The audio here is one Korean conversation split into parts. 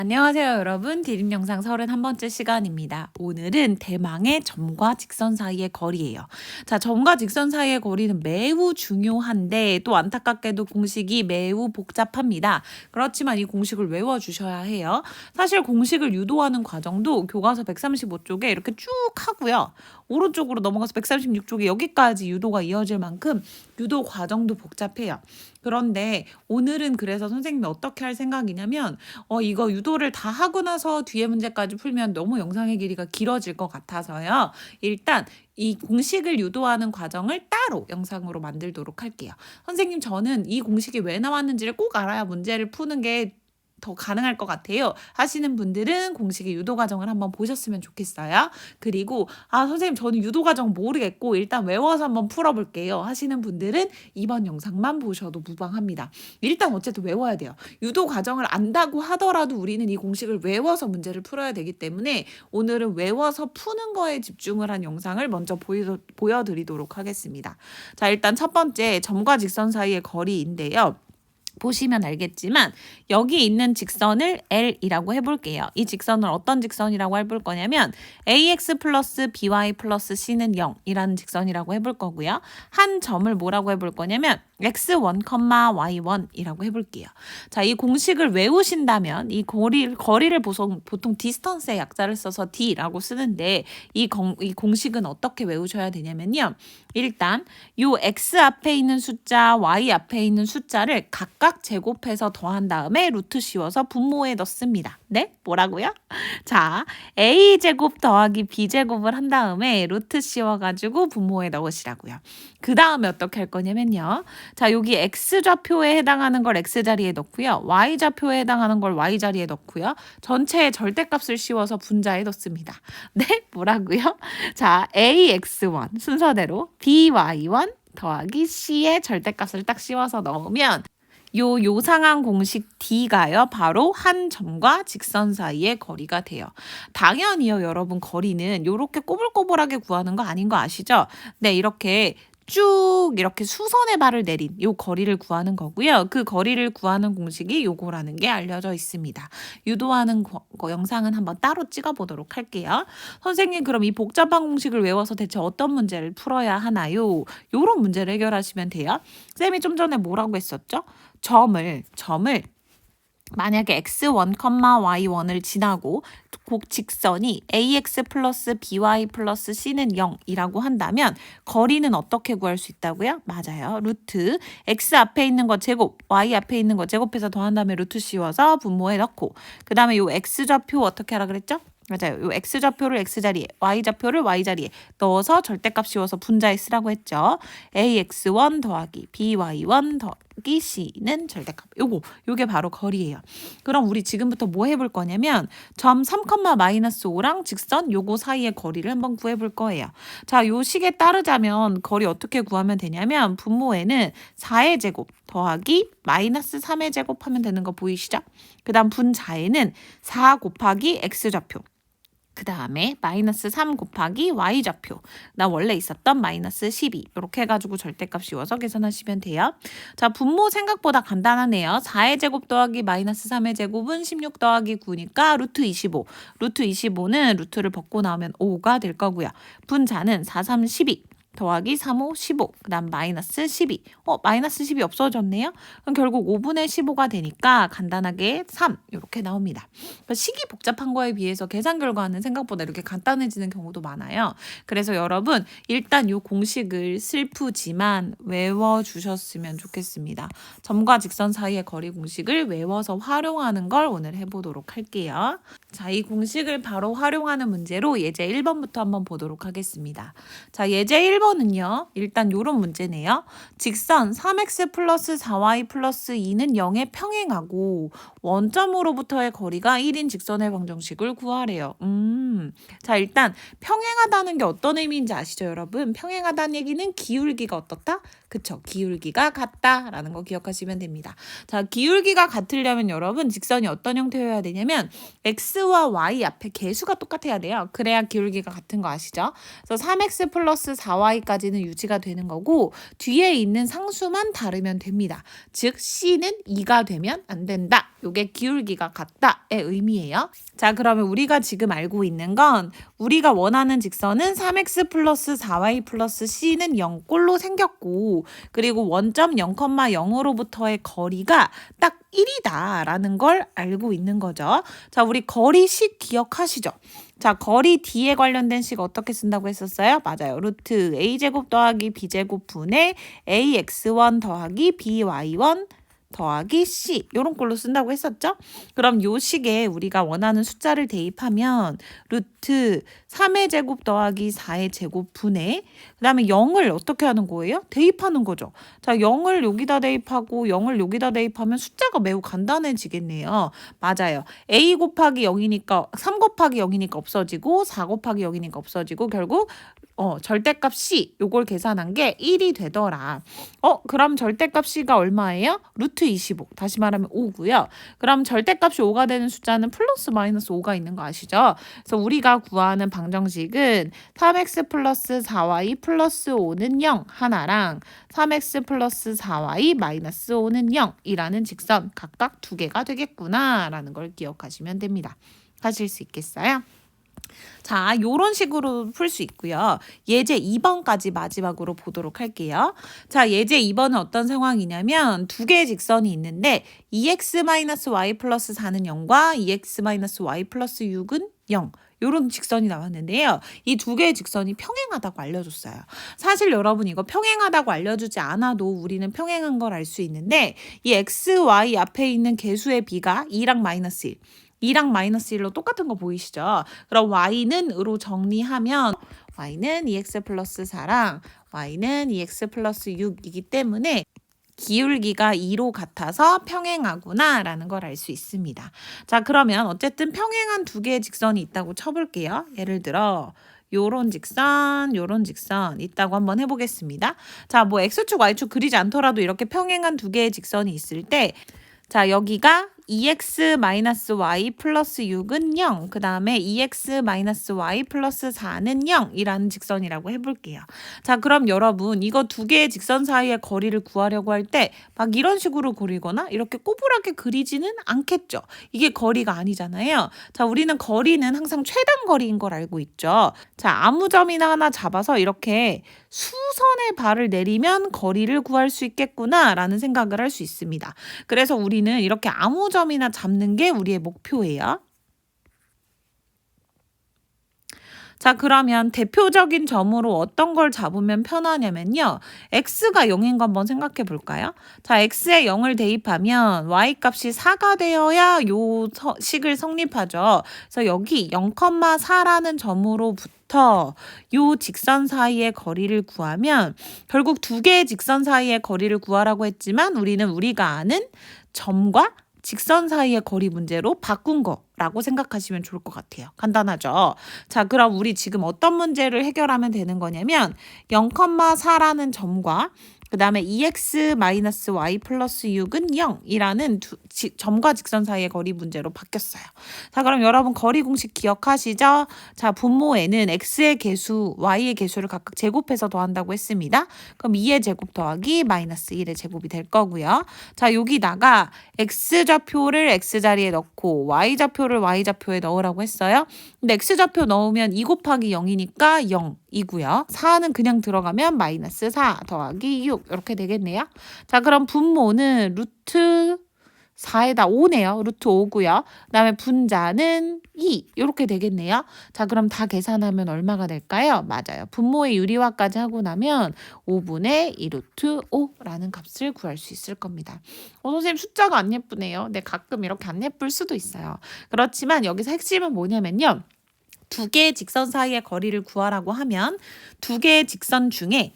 안녕하세요 여러분. 디딤 영상 31번째 시간입니다. 오늘은 대망의 점과 직선 사이의 거리예요. 자, 점과 직선 사이의 거리는 매우 중요한데 또 안타깝게도 공식이 매우 복잡합니다. 그렇지만 이 공식을 외워주셔야 해요. 사실 공식을 유도하는 과정도 교과서 135쪽에 이렇게 쭉 하고요. 오른쪽으로 넘어가서 136쪽에 여기까지 유도가 이어질 만큼 유도 과정도 복잡해요. 그런데 오늘은 그래서 선생님이 어떻게 할 생각이냐면 이거 유도를 다 하고 나서 뒤에 문제까지 풀면 너무 영상의 길이가 길어질 것 같아서요. 일단 이 공식을 유도하는 과정을 따로 영상으로 만들도록 할게요. 선생님, 저는 이 공식이 왜 나왔는지를 꼭 알아야 문제를 푸는 게 더 가능할 것 같아요 하시는 분들은 공식의 유도 과정을 한번 보셨으면 좋겠어요. 그리고 선생님, 저는 유도 과정 모르겠고 일단 외워서 한번 풀어볼게요 하시는 분들은 이번 영상만 보셔도 무방합니다. 일단 어쨌든 외워야 돼요. 유도 과정을 안다고 하더라도 우리는 이 공식을 외워서 문제를 풀어야 되기 때문에 오늘은 외워서 푸는 거에 집중을 한 영상을 먼저 보여드리도록 하겠습니다. 자, 일단 첫 번째 점과 직선 사이의 거리인데요. 보시면 알겠지만 여기 있는 직선을 L이라고 해볼게요. 이 직선을 어떤 직선이라고 해볼 거냐면 AX 플러스 BY 플러스 C는 0이라는 직선이라고 해볼 거고요. 한 점을 뭐라고 해볼 거냐면 X1, Y1이라고 해볼게요. 자, 이 공식을 외우신다면 이 거리를 보통 디스턴스의 약자를 써서 D라고 쓰는데 이 공식은 어떻게 외우셔야 되냐면요. 일단 요 X 앞에 있는 숫자, Y 앞에 있는 숫자를 각각 제곱해서 더한 다음에 루트 씌워서 분모에 넣습니다. 네? 뭐라고요? 자, A제곱 더하기 B제곱을 한 다음에 루트 씌워가지고 분모에 넣으시라고요. 그 다음에 어떻게 할 거냐면요. 자, 여기 X좌표에 해당하는 걸 X자리에 넣고요. Y좌표에 해당하는 걸 Y자리에 넣고요. 전체의 절대값을 씌워서 분자에 넣습니다. 네? 뭐라고요? 자, AX1 순서대로 BY1 더하기 C의 절대값을 딱 씌워서 넣으면 요상한 공식 D가요, 바로 한 점과 직선 사이의 거리가 돼요. 당연히요, 여러분, 거리는 이렇게 꼬불꼬불하게 구하는 거 아닌 거 아시죠? 네, 이렇게 쭉 이렇게 수선의 발을 내린 요 거리를 구하는 거고요. 그 거리를 구하는 공식이 요거라는 게 알려져 있습니다. 유도하는 영상은 한번 따로 찍어보도록 할게요. 선생님, 그럼 이 복잡한 공식을 외워서 대체 어떤 문제를 풀어야 하나요? 요런 문제를 해결하시면 돼요. 쌤이 좀 전에 뭐라고 했었죠? 점을 만약에 x1, y1을 지나고 곡 직선이 ax 플러스 by 플러스 c는 0이라고 한다면 거리는 어떻게 구할 수 있다고요? 맞아요. 루트 x 앞에 있는 거 제곱, y 앞에 있는 거 제곱해서 더한 다음에 루트 씌워서 분모에 넣고 그 다음에 요 x좌표 어떻게 하라 그랬죠? 맞아요. 요 x좌표를 x자리에, y좌표를 y자리에 넣어서 절대값 씌워서 분자에 쓰라고 했죠. ax1 더하기 by1 더하기 c는 절대값. 요게 바로 거리예요. 그럼 우리 지금부터 뭐 해볼 거냐면 점 3,-5랑 직선 요거 사이의 거리를 한번 구해볼 거예요. 자, 요 식에 따르자면 거리 어떻게 구하면 되냐면 분모에는 4의 제곱 더하기 마이너스 3의 제곱 하면 되는 거 보이시죠? 그 다음 분자에는 4 곱하기 x좌표, 그 다음에 마이너스 3 곱하기 y좌표, 나 원래 있었던 마이너스 12 이렇게 해가지고 절대값 씌워서 계산하시면 돼요. 자, 분모 생각보다 간단하네요. 4의 제곱 더하기 마이너스 3의 제곱은 16 더하기 9니까 루트 25. 루트 25는 루트를 벗고 나오면 5가 될 거고요. 분자는 4, 3, 12. 더하기 3, 5, 15. 그 다음 마이너스 12. 마이너스 10이 없어졌네요. 그럼 결국 5분의 15가 되니까 간단하게 3 이렇게 나옵니다. 그러니까 식이 복잡한 거에 비해서 계산 결과는 생각보다 이렇게 간단해지는 경우도 많아요. 그래서 여러분 일단 이 공식을 슬프지만 외워주셨으면 좋겠습니다. 점과 직선 사이의 거리 공식을 외워서 활용하는 걸 오늘 해보도록 할게요. 자, 이 공식을 바로 활용하는 문제로 예제 1번부터 한번 보도록 하겠습니다. 자, 예제 1번은요. 일단 요런 문제네요. 직선 3x 플러스 4y 플러스 2는 0에 평행하고 원점으로부터의 거리가 1인 직선의 방정식을 구하래요. 자, 일단 평행하다는 게 어떤 의미인지 아시죠, 여러분? 평행하다는 얘기는 기울기가 어떻다? 그쵸, 기울기가 같다라는 거 기억하시면 됩니다. 자, 기울기가 같으려면 여러분 직선이 어떤 형태여야 되냐면 x와 y 앞에 개수가 똑같아야 돼요. 그래야 기울기가 같은 거 아시죠? 그래서 3x 플러스 4y까지는 유지가 되는 거고 뒤에 있는 상수만 다르면 됩니다. 즉 C는 2가 되면 안 된다. 요게 기울기가 같다의 의미예요. 자, 그러면 우리가 지금 알고 있는 건 우리가 원하는 직선은 3x 플러스 4y 플러스 c는 0꼴로 생겼고, 그리고 원점 0,0으로부터의 거리가 딱 1이다 라는 걸 알고 있는 거죠. 자, 우리 거리식 기억하시죠? 자, 거리 D에 관련된 식 어떻게 쓴다고 했었어요? 맞아요. 루트 a제곱 더하기 b제곱 분의 ax1 더하기 by1 더하기 c 요런 걸로 쓴다고 했었죠? 그럼 요 식에 우리가 원하는 숫자를 대입하면 루트 3의 제곱 더하기 4의 제곱 분의 그 다음에 0을 어떻게 하는 거예요? 대입하는 거죠. 자, 0을 여기다 대입하고 0을 여기다 대입하면 숫자가 매우 간단해지겠네요. 맞아요. a 곱하기 0이니까 3 곱하기 0이니까 없어지고 4 곱하기 0이니까 없어지고 결국 절대값 c 요걸 계산한 게 1이 되더라. 그럼 절대값 c가 얼마예요? 루트 25. 다시 말하면 5고요. 그럼 절대값이 5가 되는 숫자는 플러스 마이너스 5가 있는 거 아시죠? 그래서 우리가 구하는 방정식은 3x 플러스 4y 플러스 5는 0 하나랑 3x 플러스 4y 마이너스 5는 0이라는 직선 각각 두 개가 되겠구나라는 걸 기억하시면 됩니다. 하실 수 있겠어요? 자, 요런 식으로 풀 수 있고요. 예제 2번까지 마지막으로 보도록 할게요. 자, 예제 2번은 어떤 상황이냐면 두 개의 직선이 있는데 2x-y 플러스 4는 0과 2x-y 플러스 6은 0. 요런 직선이 나왔는데요. 이 두 개의 직선이 평행하다고 알려줬어요. 사실 여러분 이거 평행하다고 알려주지 않아도 우리는 평행한 걸 알 수 있는데 이 x, y 앞에 있는 개수의 비가 2랑 마이너스 1. 2랑 마이너스 1로 똑같은 거 보이시죠? 그럼 y는 으로 정리하면 y는 2x 플러스 4랑 y는 2x 플러스 6이기 때문에 기울기가 2로 같아서 평행하구나 라는 걸 알 수 있습니다. 자, 그러면 어쨌든 평행한 두 개의 직선이 있다고 쳐볼게요. 예를 들어 요런 직선, 요런 직선 있다고 한번 해보겠습니다. 자, 뭐 x축, y축 그리지 않더라도 이렇게 평행한 두 개의 직선이 있을 때 자, 여기가 2x-y 플러스 6은 0, 그 다음에 2x-y 플러스 4는 0이라는 직선이라고 해볼게요. 자, 그럼 여러분 이거 두 개의 직선 사이의 거리를 구하려고 할 때 막 이런 식으로 그리거나 이렇게 꼬부랗게 그리지는 않겠죠. 이게 거리가 아니잖아요. 자, 우리는 거리는 항상 최단 거리인 걸 알고 있죠. 자, 아무 점이나 하나 잡아서 이렇게 수선의 발을 내리면 거리를 구할 수 있겠구나 라는 생각을 할 수 있습니다. 그래서 우리는 이렇게 아무 점이나 잡는 게 우리의 목표예요. 자, 그러면 대표적인 점으로 어떤 걸 잡으면 편하냐면요. x가 0인 거 한번 생각해 볼까요? 자, x에 0을 대입하면 y 값이 4가 되어야 요 식을 성립하죠. 그래서 여기 0,4라는 점으로부터 요 직선 사이의 거리를 구하면 결국 두 개의 직선 사이의 거리를 구하라고 했지만 우리는 우리가 아는 점과 직선 사이의 거리 문제로 바꾼 거라고 생각하시면 좋을 것 같아요. 간단하죠? 자, 그럼 우리 지금 어떤 문제를 해결하면 되는 거냐면 0,4라는 점과 그 다음에 2x-y 플러스 6은 0이라는 점과 직선 사이의 거리 문제로 바뀌었어요. 자, 그럼 여러분 거리 공식 기억하시죠? 자, 분모에는 x의 개수, y의 개수를 각각 제곱해서 더한다고 했습니다. 그럼 2의 제곱 더하기 마이너스 1의 제곱이 될 거고요. 자, 여기다가 x좌표를 x자리에 넣고 y좌표를 y좌표에 넣으라고 했어요. 근데 x좌표 넣으면 2 곱하기 0이니까 0이고요. 4는 그냥 들어가면 마이너스 4 더하기 6 이렇게 되겠네요. 자, 그럼 분모는 루트 4에다 5네요. 루트 5고요. 그 다음에 분자는 2 이렇게 되겠네요. 자, 그럼 다 계산하면 얼마가 될까요? 맞아요. 분모의 유리화까지 하고 나면 5분의 2 루트 5라는 값을 구할 수 있을 겁니다. 선생님 숫자가 안 예쁘네요. 네, 가끔 이렇게 안 예쁠 수도 있어요. 그렇지만 여기서 핵심은 뭐냐면요. 두 개의 직선 사이의 거리를 구하라고 하면 두 개의 직선 중에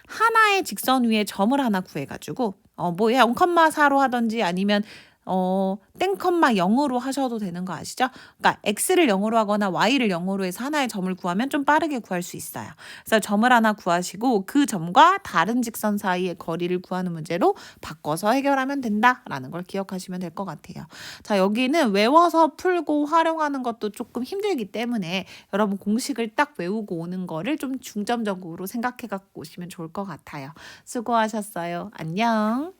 하나의 직선 위에 점을 하나 구해가지고 뭐 0,4로 하든지 아니면 땡컴마 0으로 하셔도 되는 거 아시죠? 그러니까 x를 0으로 하거나 y를 0으로 해서 하나의 점을 구하면 좀 빠르게 구할 수 있어요. 그래서 점을 하나 구하시고 그 점과 다른 직선 사이의 거리를 구하는 문제로 바꿔서 해결하면 된다라는 걸 기억하시면 될 것 같아요. 자, 여기는 외워서 풀고 활용하는 것도 조금 힘들기 때문에 여러분 공식을 딱 외우고 오는 거를 좀 중점적으로 생각해 갖고 오시면 좋을 것 같아요. 수고하셨어요. 안녕.